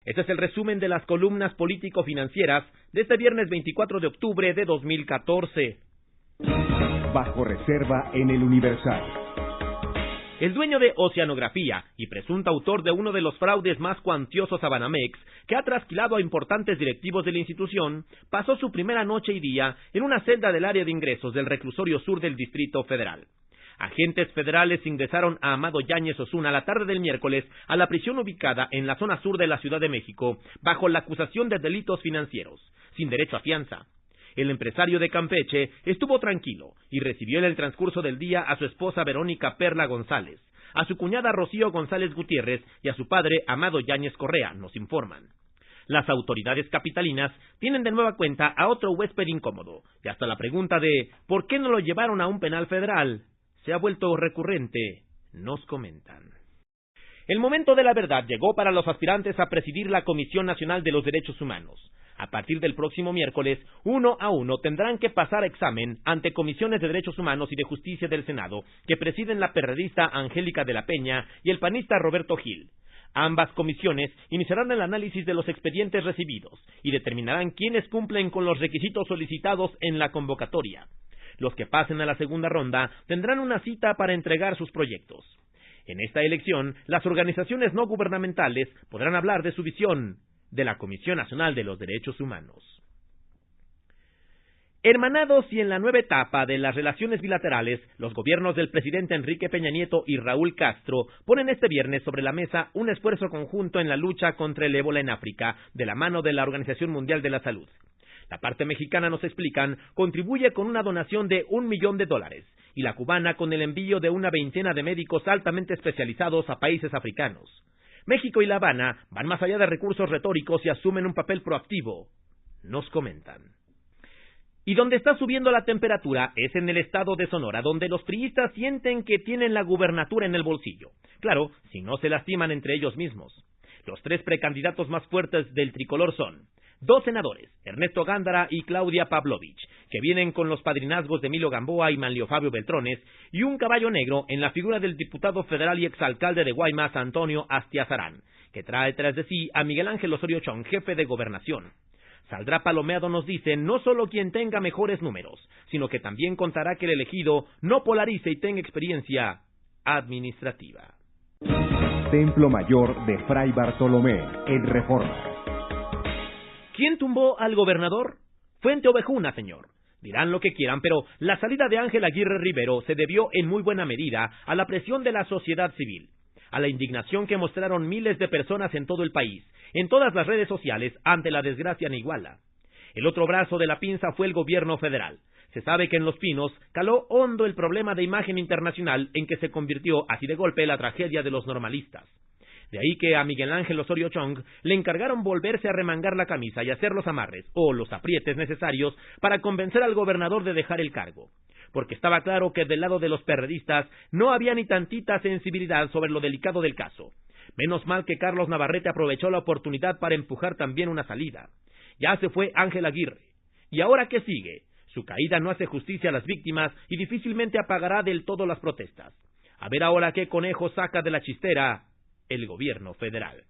Este es el resumen de las columnas político-financieras de este viernes 24 de octubre de 2014. Bajo reserva en el Universal. El dueño de Oceanografía y presunto autor de uno de los fraudes más cuantiosos a Banamex, que ha trasquilado a importantes directivos de la institución, pasó su primera noche y día en una celda del área de ingresos del reclusorio sur del Distrito Federal. Agentes federales ingresaron a Amado Yáñez Osuna la tarde del miércoles a la prisión ubicada en la zona sur de la Ciudad de México, bajo la acusación de delitos financieros, sin derecho a fianza. El empresario de Campeche estuvo tranquilo y recibió en el transcurso del día a su esposa Verónica Perla González, a su cuñada Rocío González Gutiérrez y a su padre Amado Yáñez Correa, nos informan. Las autoridades capitalinas tienen de nueva cuenta a otro huésped incómodo, y hasta la pregunta de ¿por qué no lo llevaron a un penal federal? Se ha vuelto recurrente, nos comentan. El momento de la verdad llegó para los aspirantes a presidir la Comisión Nacional de los Derechos Humanos. A partir del próximo miércoles, uno a uno tendrán que pasar examen ante comisiones de Derechos Humanos y de Justicia del Senado, que presiden la perredista Angélica de la Peña y el panista Roberto Gil. Ambas comisiones iniciarán el análisis de los expedientes recibidos y determinarán quiénes cumplen con los requisitos solicitados en la convocatoria. Los que pasen a la segunda ronda tendrán una cita para entregar sus proyectos. En esta elección, las organizaciones no gubernamentales podrán hablar de su visión de la Comisión Nacional de los Derechos Humanos. Hermanados y en la nueva etapa de las relaciones bilaterales, los gobiernos del presidente Enrique Peña Nieto y Raúl Castro ponen este viernes sobre la mesa un esfuerzo conjunto en la lucha contra el ébola en África, de la mano de la Organización Mundial de la Salud. La parte mexicana, nos explican, contribuye con una donación de $1 millón y la cubana con el envío de una veintena de médicos altamente especializados a países africanos. México y La Habana van más allá de recursos retóricos y asumen un papel proactivo, nos comentan. Y donde está subiendo la temperatura es en el estado de Sonora, donde los priistas sienten que tienen la gubernatura en el bolsillo. Claro, si no se lastiman entre ellos mismos. Los tres precandidatos más fuertes del tricolor son 2 senadores, Ernesto Gándara y Claudia Pavlovich, que vienen con los padrinazgos de Emilio Gamboa y Manlio Fabio Beltrones, y un caballo negro en la figura del diputado federal y exalcalde de Guaymas, Antonio Astiazarán, que trae tras de sí a Miguel Ángel Osorio Chong, jefe de gobernación. Saldrá palomeado, nos dicen, no solo quien tenga mejores números, sino que también contará que el elegido no polarice y tenga experiencia administrativa. Templo Mayor de Fray Bartolomé, en Reforma. ¿Quién tumbó al gobernador? Fuente Ovejuna, señor. Dirán lo que quieran, pero la salida de Ángel Aguirre Rivero se debió en muy buena medida a la presión de la sociedad civil, a la indignación que mostraron miles de personas en todo el país, en todas las redes sociales, ante la desgracia en Iguala. El otro brazo de la pinza fue el gobierno federal. Se sabe que en Los Pinos caló hondo el problema de imagen internacional en que se convirtió así de golpe la tragedia de los normalistas. De ahí que a Miguel Ángel Osorio Chong le encargaron volverse a remangar la camisa y hacer los amarres o los aprietes necesarios para convencer al gobernador de dejar el cargo. Porque estaba claro que del lado de los perredistas no había ni tantita sensibilidad sobre lo delicado del caso. Menos mal que Carlos Navarrete aprovechó la oportunidad para empujar también una salida. Ya se fue Ángel Aguirre. ¿Y ahora qué sigue? Su caída no hace justicia a las víctimas y difícilmente apagará del todo las protestas. A ver ahora qué conejo saca de la chistera el gobierno federal.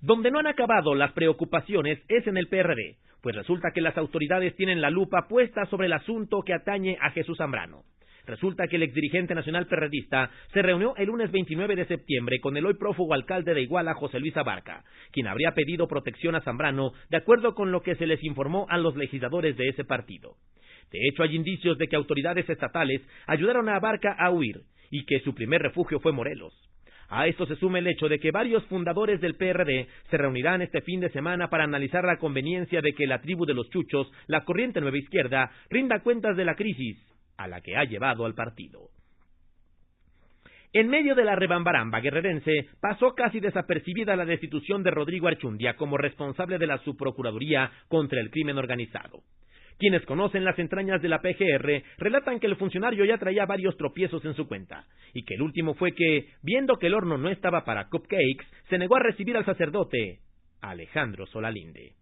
Donde no han acabado las preocupaciones es en el PRD, pues resulta que las autoridades tienen la lupa puesta sobre el asunto que atañe a Jesús Zambrano. Resulta que el exdirigente nacional perredista se reunió el lunes 29 de septiembre con el hoy prófugo alcalde de Iguala, José Luis Abarca, quien habría pedido protección a Zambrano, de acuerdo con lo que se les informó a los legisladores de ese partido. De hecho, hay indicios de que autoridades estatales ayudaron a Abarca a huir, y que su primer refugio fue Morelos. A esto se suma el hecho de que varios fundadores del PRD se reunirán este fin de semana para analizar la conveniencia de que la tribu de los Chuchos, la corriente Nueva Izquierda, rinda cuentas de la crisis a la que ha llevado al partido. En medio de la rebambaramba guerrerense, pasó casi desapercibida la destitución de Rodrigo Archundia como responsable de la Subprocuraduría contra el Crimen Organizado. Quienes conocen las entrañas de la PGR relatan que el funcionario ya traía varios tropiezos en su cuenta, y que el último fue que, viendo que el horno no estaba para cupcakes, se negó a recibir al sacerdote Alejandro Solalinde.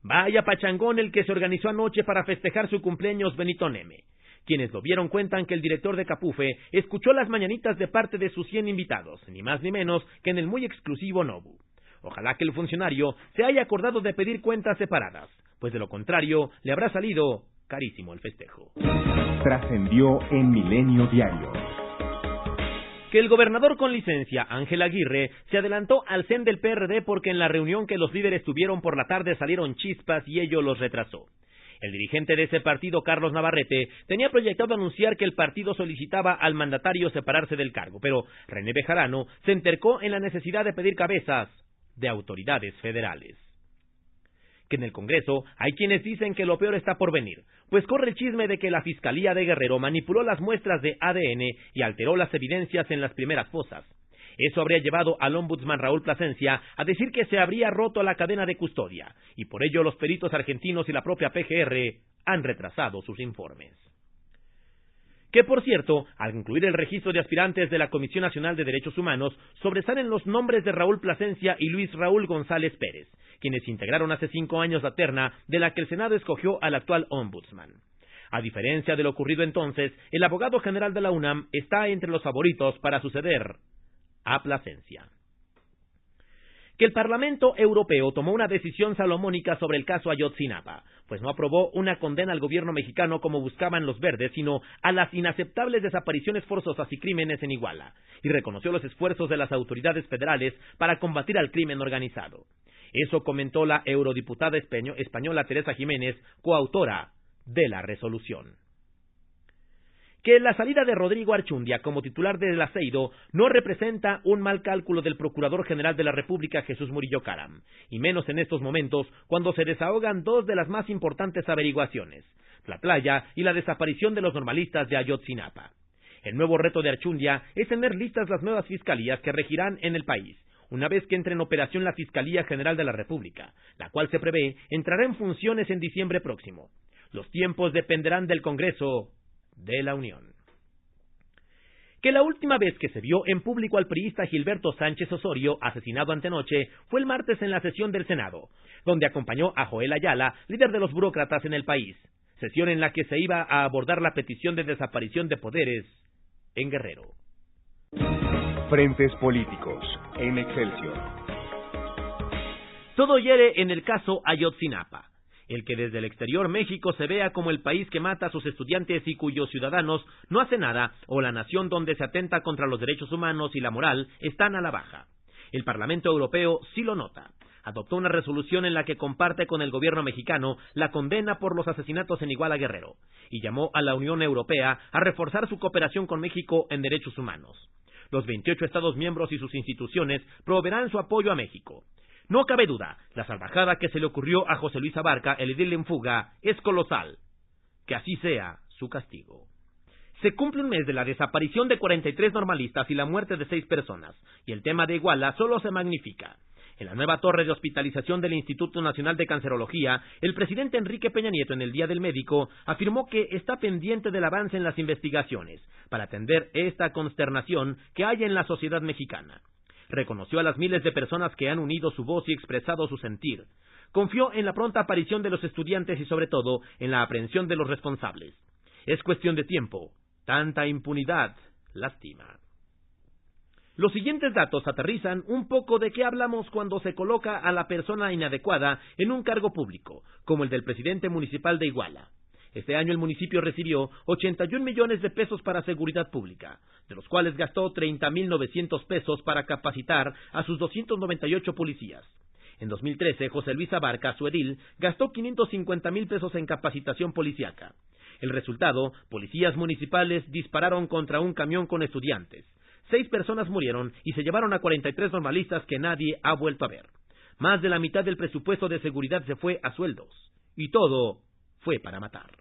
Vaya pachangón el que se organizó anoche para festejar su cumpleaños Benito Neme. Quienes lo vieron cuentan que el director de Capufe escuchó las mañanitas de parte de sus 100 invitados, ni más ni menos que en el muy exclusivo Nobu. Ojalá que el funcionario se haya acordado de pedir cuentas separadas, pues de lo contrario le habrá salido carísimo el festejo. Trascendió en Milenio Diario. Que el gobernador con licencia, Ángel Aguirre, se adelantó al CEN del PRD porque en la reunión que los líderes tuvieron por la tarde salieron chispas y ello los retrasó. El dirigente de ese partido, Carlos Navarrete, tenía proyectado anunciar que el partido solicitaba al mandatario separarse del cargo, pero René Bejarano se entercó en la necesidad de pedir cabezas de autoridades federales. Que en el Congreso hay quienes dicen que lo peor está por venir, pues corre el chisme de que la Fiscalía de Guerrero manipuló las muestras de ADN y alteró las evidencias en las primeras fosas. Eso habría llevado al ombudsman Raúl Plasencia a decir que se habría roto la cadena de custodia, y por ello los peritos argentinos y la propia PGR han retrasado sus informes. Que, por cierto, al concluir el registro de aspirantes de la Comisión Nacional de Derechos Humanos, sobresalen los nombres de Raúl Plasencia y Luis Raúl González Pérez, quienes integraron hace 5 años la terna de la que el Senado escogió al actual ombudsman. A diferencia de lo ocurrido entonces, el abogado general de la UNAM está entre los favoritos para suceder a Plasencia. Que el Parlamento Europeo tomó una decisión salomónica sobre el caso Ayotzinapa, pues no aprobó una condena al gobierno mexicano como buscaban los verdes, sino a las inaceptables desapariciones forzosas y crímenes en Iguala, y reconoció los esfuerzos de las autoridades federales para combatir al crimen organizado. Eso comentó la eurodiputada española Teresa Jiménez, coautora de la resolución. Que la salida de Rodrigo Archundia como titular del Aceido no representa un mal cálculo del Procurador General de la República, Jesús Murillo Caram, y menos en estos momentos cuando se desahogan 2 de las más importantes averiguaciones, la playa y la desaparición de los normalistas de Ayotzinapa. El nuevo reto de Archundia es tener listas las nuevas fiscalías que regirán en el país, una vez que entre en operación la Fiscalía General de la República, la cual se prevé entrará en funciones en diciembre próximo. Los tiempos dependerán del Congreso de la Unión. Que la última vez que se vio en público al priista Gilberto Sánchez Osorio, asesinado antenoche, fue el martes en la sesión del Senado, donde acompañó a Joel Ayala, líder de los burócratas en el país, sesión en la que se iba a abordar la petición de desaparición de poderes en Guerrero. Frentes políticos en Excelsior. Todo hiere en el caso Ayotzinapa. El que desde el exterior México se vea como el país que mata a sus estudiantes y cuyos ciudadanos no hace nada, o la nación donde se atenta contra los derechos humanos y la moral, están a la baja. El Parlamento Europeo sí lo nota. Adoptó una resolución en la que comparte con el gobierno mexicano la condena por los asesinatos en Iguala Guerrero, y llamó a la Unión Europea a reforzar su cooperación con México en derechos humanos. Los 28 Estados miembros y sus instituciones proveerán su apoyo a México. No cabe duda, la salvajada que se le ocurrió a José Luis Abarca, el edil en fuga, es colosal. Que así sea su castigo. Se cumple un mes de la desaparición de 43 normalistas y la muerte de 6 personas, y el tema de Iguala solo se magnifica. En la nueva torre de hospitalización del Instituto Nacional de Cancerología, el presidente Enrique Peña Nieto, en el Día del Médico, afirmó que está pendiente del avance en las investigaciones para atender esta consternación que hay en la sociedad mexicana. Reconoció a las miles de personas que han unido su voz y expresado su sentir. Confió en la pronta aparición de los estudiantes y sobre todo en la aprehensión de los responsables. Es cuestión de tiempo. Tanta impunidad lastima. Los siguientes datos aterrizan un poco de qué hablamos cuando se coloca a la persona inadecuada en un cargo público, como el del presidente municipal de Iguala. Este año el municipio recibió 81 millones de pesos para seguridad pública, de los cuales gastó 30,900 pesos para capacitar a sus 298 policías. En 2013, José Luis Abarca, su edil, gastó 550,000 pesos en capacitación policíaca. El resultado, policías municipales dispararon contra un camión con estudiantes. 6 personas murieron y se llevaron a 43 normalistas que nadie ha vuelto a ver. Más de la mitad del presupuesto de seguridad se fue a sueldos. Y todo fue para matar.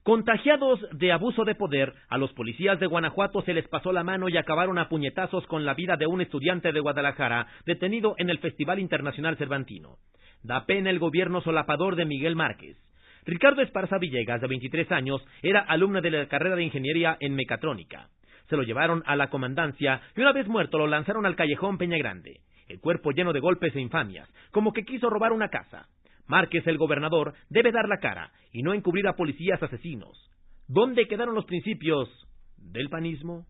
Contagiados de abuso de poder, a los policías de Guanajuato se les pasó la mano y acabaron a puñetazos con la vida de un estudiante de Guadalajara detenido en el Festival Internacional Cervantino. Da pena el gobierno solapador de Miguel Márquez. Ricardo Esparza Villegas, de 23 años, era alumno de la carrera de Ingeniería en Mecatrónica. Se lo llevaron a la comandancia y una vez muerto lo lanzaron al callejón Peña Grande, el cuerpo lleno de golpes e infamias, como que quiso robar una casa. Márquez, el gobernador, debe dar la cara y no encubrir a policías asesinos. ¿Dónde quedaron los principios del panismo?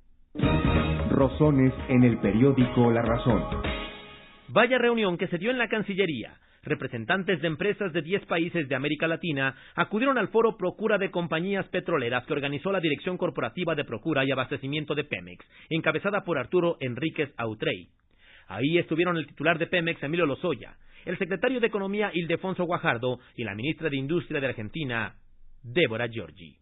Rozones en el periódico La Razón. Vaya reunión que se dio en la Cancillería. Representantes de empresas de 10 países de América Latina acudieron al foro Procura de Compañías Petroleras que organizó la Dirección Corporativa de Procura y Abastecimiento de Pemex, encabezada por Arturo Enríquez Autrey. Ahí estuvieron el titular de Pemex, Emilio Lozoya, el secretario de Economía, Ildefonso Guajardo, y la ministra de Industria de Argentina, Débora Giorgi.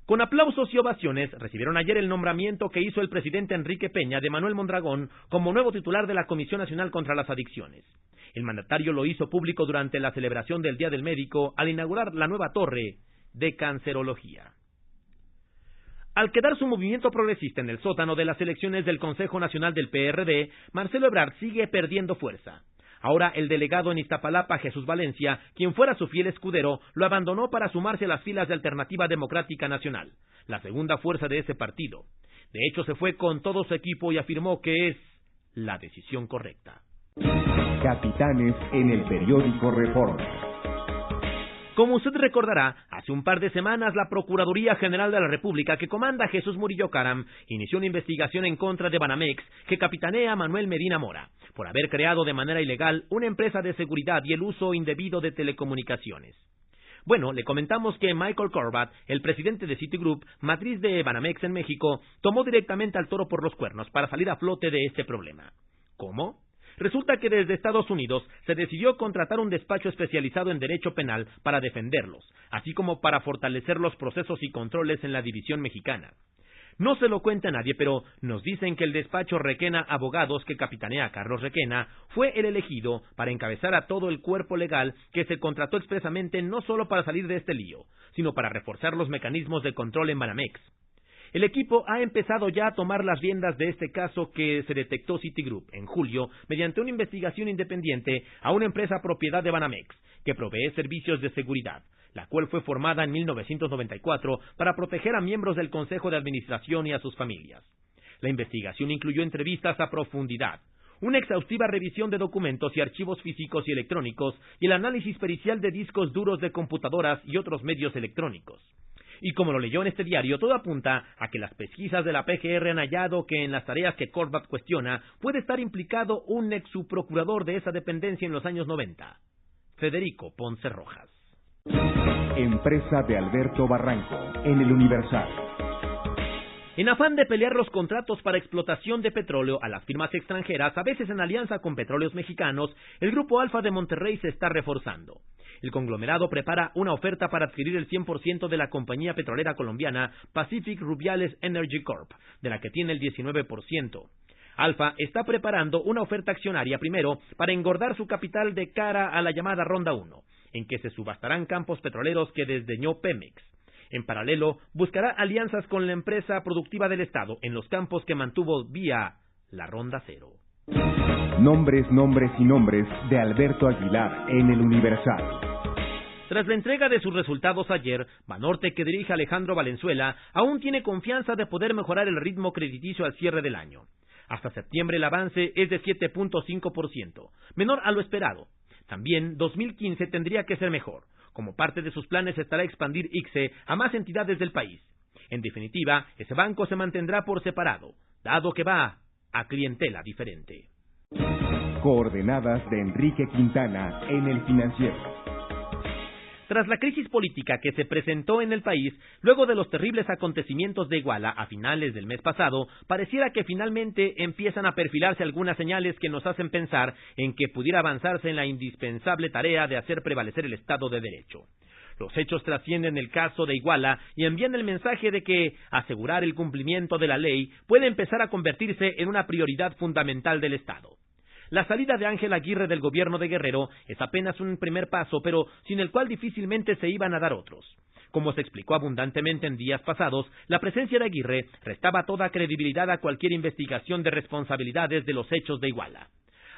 Con aplausos y ovaciones recibieron ayer el nombramiento que hizo el presidente Enrique Peña de Manuel Mondragón como nuevo titular de la Comisión Nacional contra las Adicciones. El mandatario lo hizo público durante la celebración del Día del Médico al inaugurar la nueva torre de cancerología. Al quedar su movimiento progresista en el sótano de las elecciones del Consejo Nacional del PRD, Marcelo Ebrard sigue perdiendo fuerza. Ahora el delegado en Iztapalapa, Jesús Valencia, quien fuera su fiel escudero, lo abandonó para sumarse a las filas de Alternativa Democrática Nacional, la segunda fuerza de ese partido. De hecho, se fue con todo su equipo y afirmó que es la decisión correcta. Capitanes en el periódico Reforma. Como usted recordará, hace un par de semanas la Procuraduría General de la República, que comanda Jesús Murillo Caram, inició una investigación en contra de Banamex, que capitanea Manuel Medina Mora, por haber creado de manera ilegal una empresa de seguridad y el uso indebido de telecomunicaciones. Bueno, le comentamos que Michael Corbat, el presidente de Citigroup, matriz de Banamex en México, tomó directamente al toro por los cuernos para salir a flote de este problema. ¿Cómo? Resulta que desde Estados Unidos se decidió contratar un despacho especializado en derecho penal para defenderlos, así como para fortalecer los procesos y controles en la división mexicana. No se lo cuenta a nadie, pero nos dicen que el despacho Requena Abogados, que capitanea Carlos Requena, fue el elegido para encabezar a todo el cuerpo legal que se contrató expresamente no solo para salir de este lío, sino para reforzar los mecanismos de control en Banamex. El equipo ha empezado ya a tomar las riendas de este caso que se detectó Citigroup en julio mediante una investigación independiente a una empresa propiedad de Banamex que provee servicios de seguridad, la cual fue formada en 1994 para proteger a miembros del Consejo de Administración y a sus familias. La investigación incluyó entrevistas a profundidad, una exhaustiva revisión de documentos y archivos físicos y electrónicos y el análisis pericial de discos duros de computadoras y otros medios electrónicos. Y como lo leyó en este diario, todo apunta a que las pesquisas de la PGR han hallado que en las tareas que Corbat cuestiona puede estar implicado un ex subprocurador de esa dependencia en los años 90, Federico Ponce Rojas. Empresa de Alberto Barranco, en el Universal. En afán de pelear los contratos para explotación de petróleo a las firmas extranjeras, a veces en alianza con petróleos mexicanos, el Grupo Alfa de Monterrey se está reforzando. El conglomerado prepara una oferta para adquirir el 100% de la compañía petrolera colombiana Pacific Rubiales Energy Corp., de la que tiene el 19%. Alfa está preparando una oferta accionaria primero para engordar su capital de cara a la llamada Ronda 1, en que se subastarán campos petroleros que desdeñó Pemex. En paralelo, buscará alianzas con la empresa productiva del Estado en los campos que mantuvo vía la Ronda 0. Nombres, nombres y nombres de Alberto Aguilar en el Universal. Tras la entrega de sus resultados ayer, Banorte, que dirige Alejandro Valenzuela, aún tiene confianza de poder mejorar el ritmo crediticio al cierre del año. Hasta septiembre el avance es de 7.5%, menor a lo esperado. También 2015 tendría que ser mejor. Como parte de sus planes estará expandir ICSE a más entidades del país. En definitiva, ese banco se mantendrá por separado, dado que va a clientela diferente. Coordenadas de Enrique Quintana en El Financiero. Tras la crisis política que se presentó en el país, luego de los terribles acontecimientos de Iguala a finales del mes pasado, pareciera que finalmente empiezan a perfilarse algunas señales que nos hacen pensar en que pudiera avanzarse en la indispensable tarea de hacer prevalecer el Estado de Derecho. Los hechos trascienden el caso de Iguala y envían el mensaje de que asegurar el cumplimiento de la ley puede empezar a convertirse en una prioridad fundamental del Estado. La salida de Ángel Aguirre del gobierno de Guerrero es apenas un primer paso, pero sin el cual difícilmente se iban a dar otros. Como se explicó abundantemente en días pasados, la presencia de Aguirre restaba toda credibilidad a cualquier investigación de responsabilidades de los hechos de Iguala.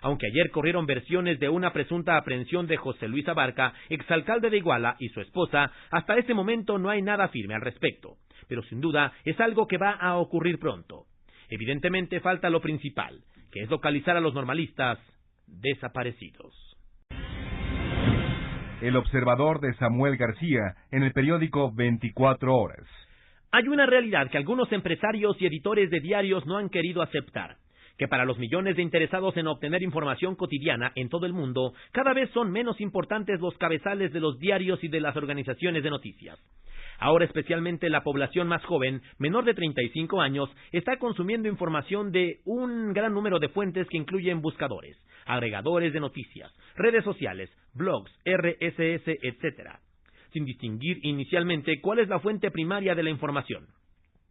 Aunque ayer corrieron versiones de una presunta aprehensión de José Luis Abarca, exalcalde de Iguala, y su esposa, hasta este momento no hay nada firme al respecto. Pero sin duda es algo que va a ocurrir pronto. Evidentemente falta lo principal, que es localizar a los normalistas desaparecidos. El observador de Samuel García en el periódico 24 Horas. Hay una realidad que algunos empresarios y editores de diarios no han querido aceptar, que para los millones de interesados en obtener información cotidiana en todo el mundo, cada vez son menos importantes los cabezales de los diarios y de las organizaciones de noticias. Ahora especialmente la población más joven, menor de 35 años, está consumiendo información de un gran número de fuentes que incluyen buscadores, agregadores de noticias, redes sociales, blogs, RSS, etc., sin distinguir inicialmente cuál es la fuente primaria de la información.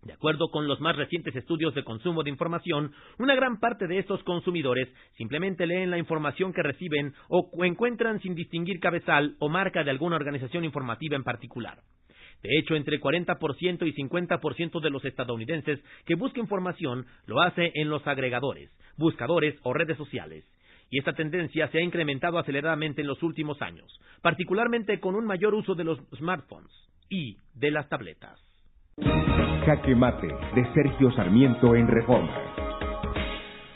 De acuerdo con los más recientes estudios de consumo de información, una gran parte de estos consumidores simplemente leen la información que reciben o encuentran sin distinguir cabezal o marca de alguna organización informativa en particular. De hecho, entre 40% y 50% de los estadounidenses que buscan información lo hace en los agregadores, buscadores o redes sociales. Y esta tendencia se ha incrementado aceleradamente en los últimos años, particularmente con un mayor uso de los smartphones y de las tabletas. Jaque Mate, de Sergio Sarmiento en Reforma.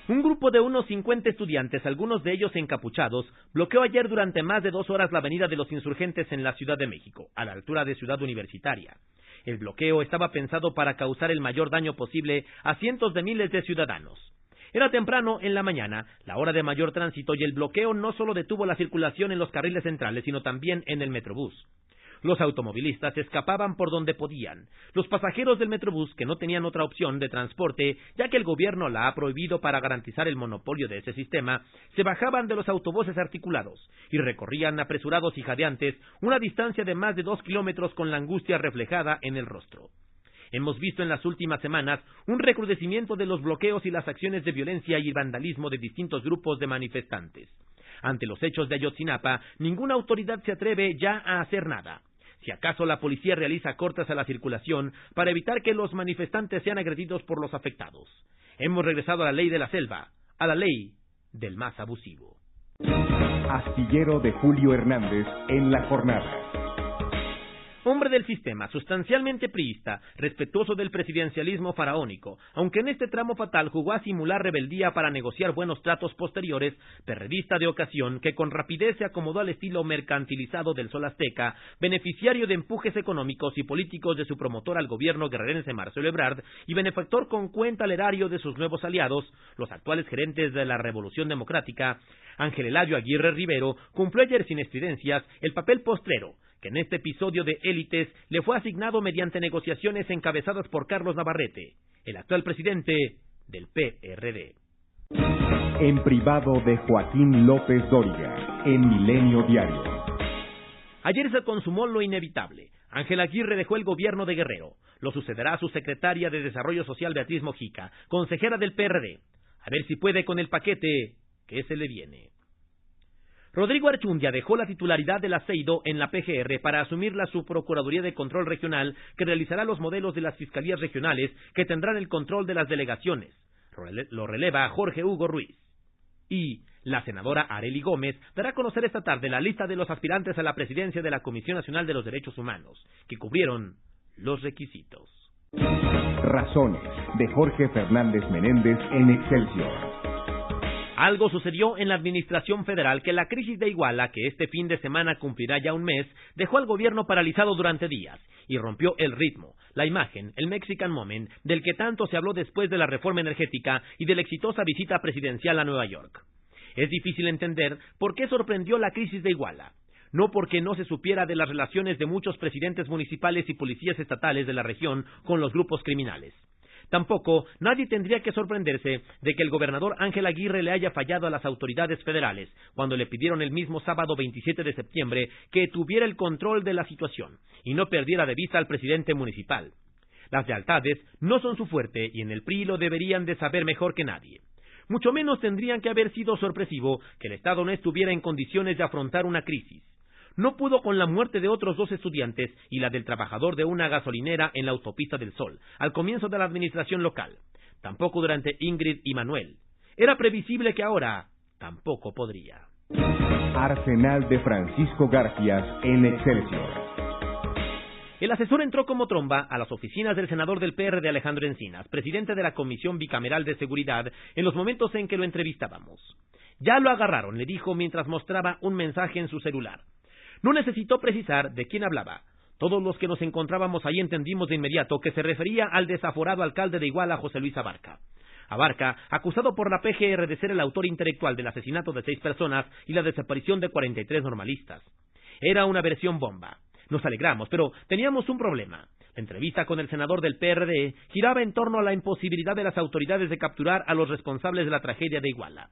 Un grupo de unos 50 estudiantes, algunos de ellos encapuchados, bloqueó ayer durante más de 2 horas la avenida de los Insurgentes en la Ciudad de México, a la altura de Ciudad Universitaria. El bloqueo estaba pensado para causar el mayor daño posible a cientos de miles de ciudadanos. Era temprano en la mañana, la hora de mayor tránsito, y el bloqueo no solo detuvo la circulación en los carriles centrales, sino también en el Metrobús. Los automovilistas escapaban por donde podían. Los pasajeros del Metrobús, que no tenían otra opción de transporte, ya que el gobierno la ha prohibido para garantizar el monopolio de ese sistema, se bajaban de los autobuses articulados y recorrían apresurados y jadeantes una distancia de más de 2 kilómetros con la angustia reflejada en el rostro. Hemos visto en las últimas semanas un recrudecimiento de los bloqueos y las acciones de violencia y vandalismo de distintos grupos de manifestantes. Ante los hechos de Ayotzinapa, ninguna autoridad se atreve ya a hacer nada. Si acaso la policía realiza cortes a la circulación para evitar que los manifestantes sean agredidos por los afectados. Hemos regresado a la ley de la selva, a la ley del más abusivo. Astillero de Julio Hernández en La Jornada. Hombre del sistema, sustancialmente priista, respetuoso del presidencialismo faraónico, aunque en este tramo fatal jugó a simular rebeldía para negociar buenos tratos posteriores, perredista de ocasión que con rapidez se acomodó al estilo mercantilizado del Sol Azteca, beneficiario de empujes económicos y políticos de su promotor al gobierno guerrerense Marcelo Ebrard y benefactor con cuenta al erario de sus nuevos aliados, los actuales gerentes de la Revolución Democrática, Ángel Eladio Aguirre Rivero, cumplió ayer sin estridencias el papel postrero, que en este episodio de Élites le fue asignado mediante negociaciones encabezadas por Carlos Navarrete, el actual presidente del PRD. En privado de Joaquín López Dóriga, en Milenio Diario. Ayer se consumó lo inevitable. Ángel Aguirre dejó el gobierno de Guerrero. Lo sucederá su secretaria de Desarrollo Social Beatriz Mojica, consejera del PRD. A ver si puede con el paquete que se le viene. Rodrigo Archundia dejó la titularidad del Aceido en la PGR para asumir la Subprocuraduría de Control Regional que realizará los modelos de las fiscalías regionales que tendrán el control de las delegaciones. Lo releva Jorge Hugo Ruiz. Y la senadora Arely Gómez dará a conocer esta tarde la lista de los aspirantes a la presidencia de la Comisión Nacional de los Derechos Humanos, que cubrieron los requisitos. Razones, de Jorge Fernández Menéndez en Excelsior. Algo sucedió en la administración federal que la crisis de Iguala, que este fin de semana cumplirá ya un mes, dejó al gobierno paralizado durante días y rompió el ritmo, la imagen, el Mexican Moment, del que tanto se habló después de la reforma energética y de la exitosa visita presidencial a Nueva York. Es difícil entender por qué sorprendió la crisis de Iguala. No porque no se supiera de las relaciones de muchos presidentes municipales y policías estatales de la región con los grupos criminales. Tampoco nadie tendría que sorprenderse de que el gobernador Ángel Aguirre le haya fallado a las autoridades federales cuando le pidieron el mismo sábado 27 de septiembre que tuviera el control de la situación y no perdiera de vista al presidente municipal. Las lealtades no son su fuerte y en el PRI lo deberían de saber mejor que nadie. Mucho menos tendrían que haber sido sorpresivo que el Estado no estuviera en condiciones de afrontar una crisis. No pudo con la muerte de otros 2 estudiantes y la del trabajador de una gasolinera en la Autopista del Sol, al comienzo de la administración local. Tampoco durante Ingrid y Manuel. Era previsible que ahora tampoco podría. Arsenal de Francisco Garfias en Excelsior. El asesor entró como tromba a las oficinas del senador del PRD Alejandro Encinas, presidente de la Comisión Bicameral de Seguridad, en los momentos en que lo entrevistábamos. Ya lo agarraron, le dijo mientras mostraba un mensaje en su celular. No necesitó precisar de quién hablaba. Todos los que nos encontrábamos ahí entendimos de inmediato que se refería al desaforado alcalde de Iguala, José Luis Abarca. Abarca, acusado por la PGR de ser el autor intelectual del asesinato de 6 personas y la desaparición de 43 normalistas. Era una versión bomba. Nos alegramos, pero teníamos un problema. La entrevista con el senador del PRD giraba en torno a la imposibilidad de las autoridades de capturar a los responsables de la tragedia de Iguala.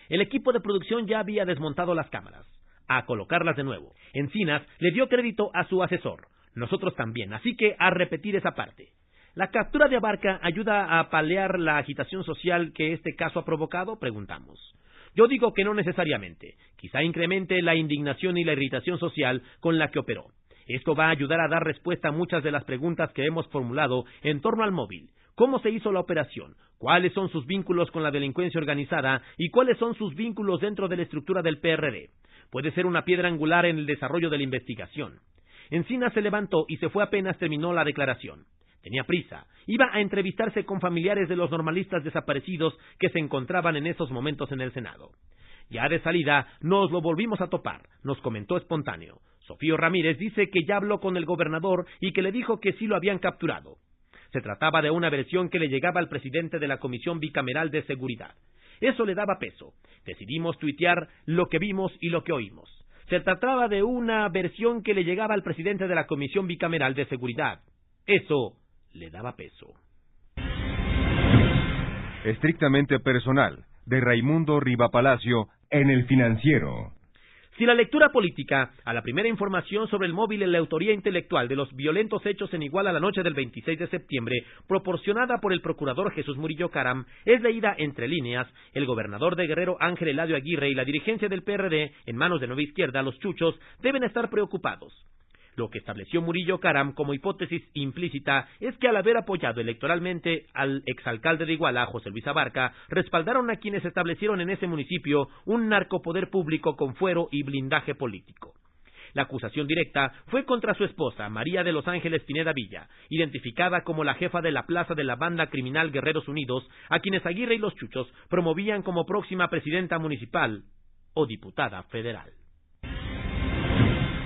El equipo de producción ya había desmontado las cámaras. A colocarlas de nuevo. Encinas le dio crédito a su asesor. Nosotros también, así que a repetir esa parte. ¿La captura de Abarca ayuda a paliar la agitación social que este caso ha provocado?, preguntamos. Yo digo que no necesariamente. Quizá incremente la indignación y la irritación social con la que operó. Esto va a ayudar a dar respuesta a muchas de las preguntas que hemos formulado en torno al móvil. ¿Cómo se hizo la operación? ¿Cuáles son sus vínculos con la delincuencia organizada? ¿Y cuáles son sus vínculos dentro de la estructura del PRD? Puede ser una piedra angular en el desarrollo de la investigación. Encinas se levantó y se fue apenas terminó la declaración. Tenía prisa. Iba a entrevistarse con familiares de los normalistas desaparecidos que se encontraban en esos momentos en el Senado. Ya de salida, nos lo volvimos a topar, nos comentó espontáneo. Sofío Ramírez dice que ya habló con el gobernador y que le dijo que sí lo habían capturado. Se trataba de una versión que le llegaba al presidente de la Comisión Bicameral de Seguridad. Eso le daba peso. Decidimos tuitear lo que vimos y lo que oímos. Se trataba de una versión que le llegaba al presidente de la Comisión Bicameral de Seguridad. Eso le daba peso. Estrictamente personal, de Raimundo Riva Palacio, en El Financiero. Si la lectura política a la primera información sobre el móvil en la autoría intelectual de los violentos hechos en Iguala la noche del 26 de septiembre, proporcionada por el procurador Jesús Murillo Caram, es leída entre líneas, el gobernador de Guerrero Ángel Eladio Aguirre y la dirigencia del PRD, en manos de Nueva Izquierda, los chuchos, deben estar preocupados. Lo que estableció Murillo Caram como hipótesis implícita es que al haber apoyado electoralmente al exalcalde de Iguala, José Luis Abarca, respaldaron a quienes establecieron en ese municipio un narcopoder público con fuero y blindaje político. La acusación directa fue contra su esposa, María de los Ángeles Pineda Villa, identificada como la jefa de la plaza de la banda criminal Guerreros Unidos, a quienes Aguirre y los chuchos promovían como próxima presidenta municipal o diputada federal.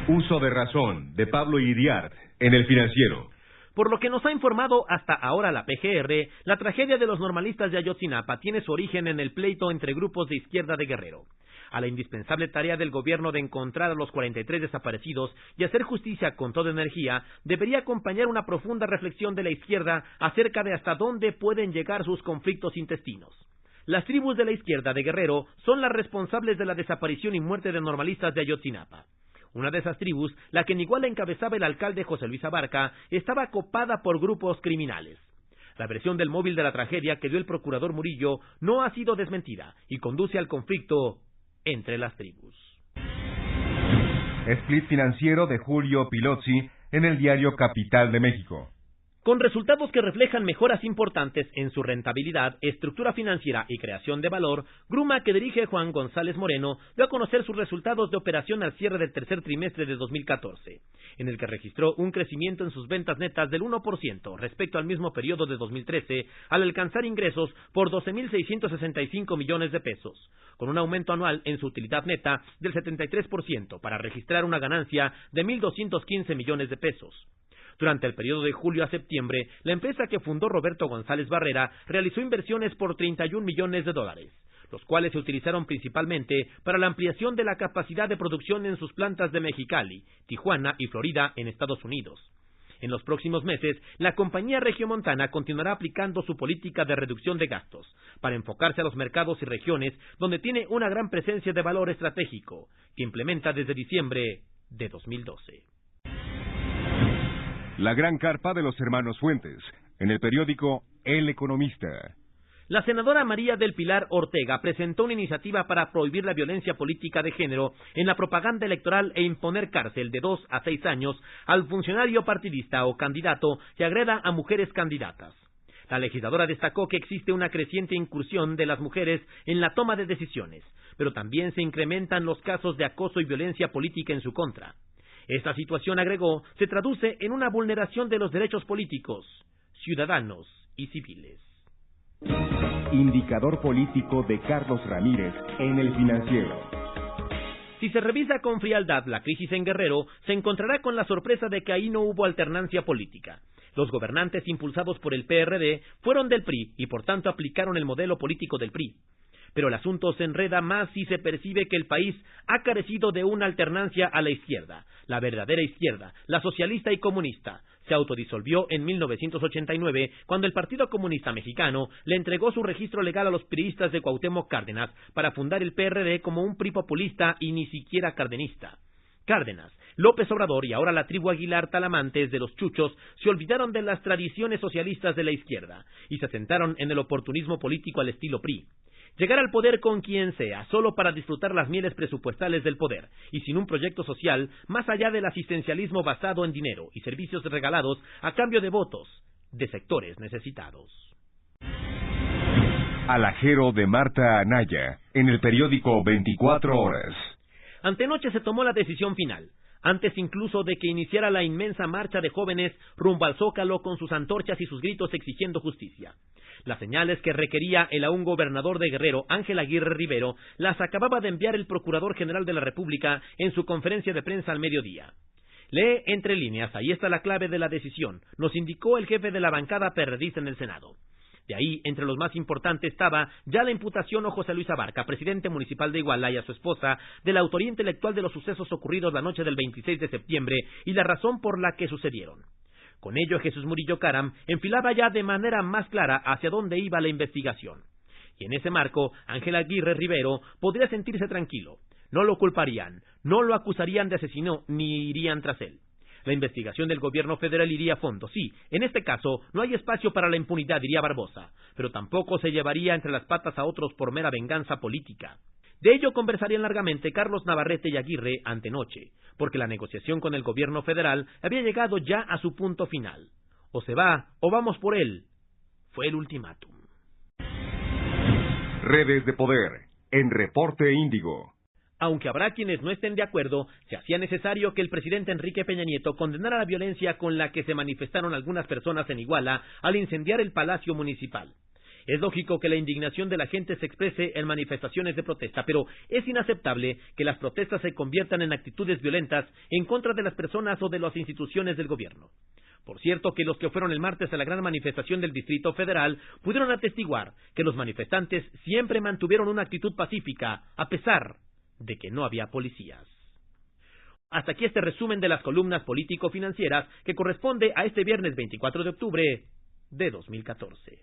Uso de razón, de Pablo Iriart, en El Financiero. Por lo que nos ha informado hasta ahora la PGR, la tragedia de los normalistas de Ayotzinapa tiene su origen en el pleito entre grupos de izquierda de Guerrero. A la indispensable tarea del gobierno de encontrar a los 43 desaparecidos y hacer justicia con toda energía, debería acompañar una profunda reflexión de la izquierda acerca de hasta dónde pueden llegar sus conflictos intestinos. Las tribus de la izquierda de Guerrero son las responsables de la desaparición y muerte de normalistas de Ayotzinapa. Una de esas tribus, la que en Iguala encabezaba el alcalde José Luis Abarca, estaba copada por grupos criminales. La versión del móvil de la tragedia que dio el procurador Murillo no ha sido desmentida y conduce al conflicto entre las tribus. Split financiero de Julio Pilozzi en el diario Capital de México. Con resultados que reflejan mejoras importantes en su rentabilidad, estructura financiera y creación de valor, Gruma, que dirige Juan González Moreno, dio a conocer sus resultados de operación al cierre del tercer trimestre de 2014, en el que registró un crecimiento en sus ventas netas del 1% respecto al mismo periodo de 2013, al alcanzar ingresos por 12.665 millones de pesos, con un aumento anual en su utilidad neta del 73% para registrar una ganancia de 1.215 millones de pesos. Durante el periodo de julio a septiembre, la empresa que fundó Roberto González Barrera realizó inversiones por 31 millones de dólares, los cuales se utilizaron principalmente para la ampliación de la capacidad de producción en sus plantas de Mexicali, Tijuana y Florida en Estados Unidos. En los próximos meses, la compañía regiomontana continuará aplicando su política de reducción de gastos, para enfocarse a los mercados y regiones donde tiene una gran presencia de valor estratégico, que implementa desde diciembre de 2012. La gran carpa de los hermanos Fuentes, en el periódico El Economista. La senadora María del Pilar Ortega presentó una iniciativa para prohibir la violencia política de género en la propaganda electoral e imponer cárcel de 2 a 6 años al funcionario partidista o candidato que agreda a mujeres candidatas. La legisladora destacó que existe una creciente incursión de las mujeres en la toma de decisiones, pero también se incrementan los casos de acoso y violencia política en su contra. Esta situación, agregó, se traduce en una vulneración de los derechos políticos, ciudadanos y civiles. Indicador político de Carlos Ramírez en El Financiero. Si se revisa con frialdad la crisis en Guerrero, se encontrará con la sorpresa de que ahí no hubo alternancia política. Los gobernantes impulsados por el PRD fueron del PRI y por tanto aplicaron el modelo político del PRI. Pero el asunto se enreda más si se percibe que el país ha carecido de una alternancia a la izquierda, la verdadera izquierda, la socialista y comunista. Se autodisolvió en 1989 cuando el Partido Comunista Mexicano le entregó su registro legal a los priistas de Cuauhtémoc Cárdenas para fundar el PRD como un PRI populista y ni siquiera cardenista. Cárdenas, López Obrador y ahora la tribu Aguilar Talamantes de los Chuchos se olvidaron de las tradiciones socialistas de la izquierda y se sentaron en el oportunismo político al estilo PRI. Llegar al poder con quien sea, solo para disfrutar las mieles presupuestales del poder, y sin un proyecto social, más allá del asistencialismo basado en dinero y servicios regalados a cambio de votos de sectores necesitados. Alajero de Marta Anaya, en el periódico 24 Horas. Antenoche se tomó la decisión final, antes incluso de que iniciara la inmensa marcha de jóvenes rumbo al Zócalo con sus antorchas y sus gritos exigiendo justicia. Las señales que requería el aún gobernador de Guerrero, Ángel Aguirre Rivero, las acababa de enviar el Procurador General de la República en su conferencia de prensa al mediodía. Lee entre líneas, ahí está la clave de la decisión, nos indicó el jefe de la bancada perredista en el Senado. De ahí, entre los más importantes estaba ya la imputación a José Luis Abarca, presidente municipal de Iguala, y a su esposa, de la autoría intelectual de los sucesos ocurridos la noche del 26 de septiembre y la razón por la que sucedieron. Con ello, Jesús Murillo Caram enfilaba ya de manera más clara hacia dónde iba la investigación. Y en ese marco, Ángel Aguirre Rivero podría sentirse tranquilo. No lo culparían, no lo acusarían de asesino, ni irían tras él. La investigación del gobierno federal iría a fondo. Sí, en este caso no hay espacio para la impunidad, diría Barbosa, pero tampoco se llevaría entre las patas a otros por mera venganza política. De ello conversarían largamente Carlos Navarrete y Aguirre antenoche, porque la negociación con el gobierno federal había llegado ya a su punto final. O se va, o vamos por él. Fue el ultimátum. Redes de poder, en Reporte Índigo. Aunque habrá quienes no estén de acuerdo, se hacía necesario que el presidente Enrique Peña Nieto condenara la violencia con la que se manifestaron algunas personas en Iguala al incendiar el Palacio Municipal. Es lógico que la indignación de la gente se exprese en manifestaciones de protesta, pero es inaceptable que las protestas se conviertan en actitudes violentas en contra de las personas o de las instituciones del gobierno. Por cierto que los que fueron el martes a la gran manifestación del Distrito Federal pudieron atestiguar que los manifestantes siempre mantuvieron una actitud pacífica, a pesar de que no había policías. Hasta aquí este resumen de las columnas político-financieras que corresponde a este viernes 24 de octubre de 2014.